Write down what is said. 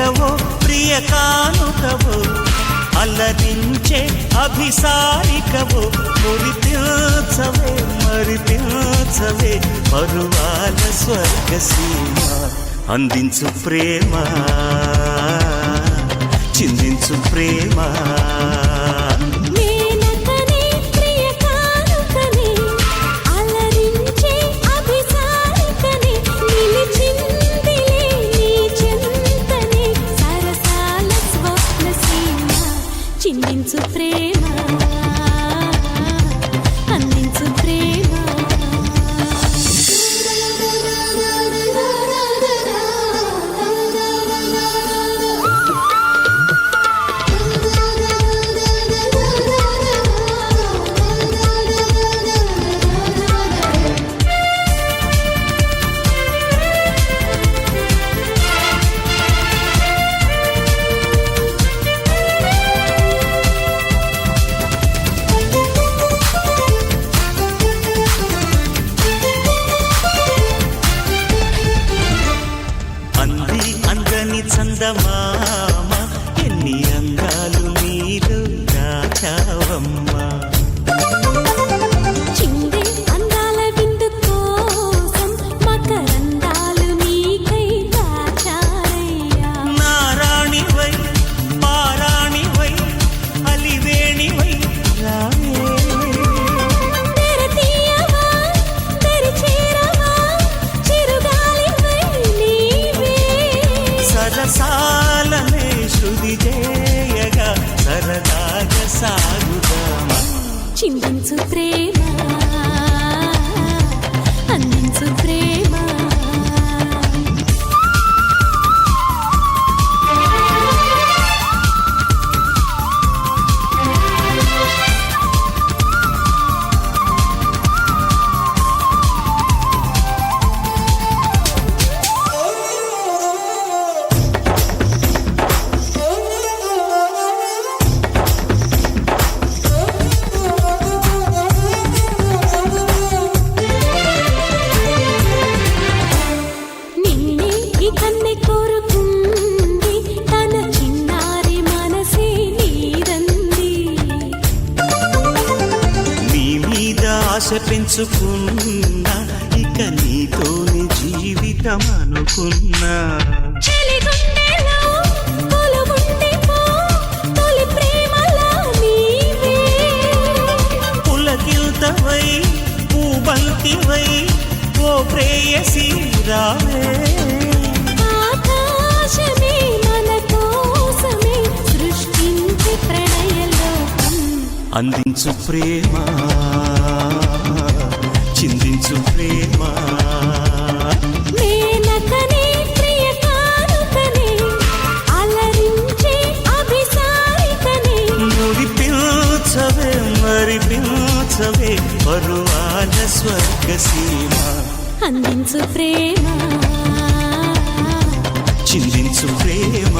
వేడుకవో ప్రియ కానుకవో అల్లరించే అభిసారికవో మురిపించవే మరిపించవే పరువాల స్వర్గసీమ అందించు ప్రేమ చిందించు ప్రేమ చిందించు ప్రేమ అందించు ప్రేమ చందమామ ఎన్ని అందాలు నీలో దాచావమ్మా చిందే అందాల విందు కోసం మకరందాలు నీకై దాచారయ్యా నారాణివై పారాణివై అలివేణివై రావే తెరతీయవా తెరిచేరవా చిరుగాలివై నీవే సరసాలనే శృతి చేయగా సరదాగా సాగుదామా చిందించు ప్రేమ అందించు ప్రేమ ఆశ పెంచుకున్నా ఇక నీతోని జీవితం అనుకున్నా పులకిల్తవై పూబంతివై ఓ ప్రేయసి రావే ఆకాశమే మన కోసమే సృష్టించి ప్రణయలోకం అందించు ప్రేమ చిందించు ప్రేమ మేనకనే ప్రియ కానుకనే అలరించే అభిసారికనే మురిపించవే మరిపించవే పరువాల స్వర్గసీమ అందించు ప్రేమ చిందించు ప్రేమ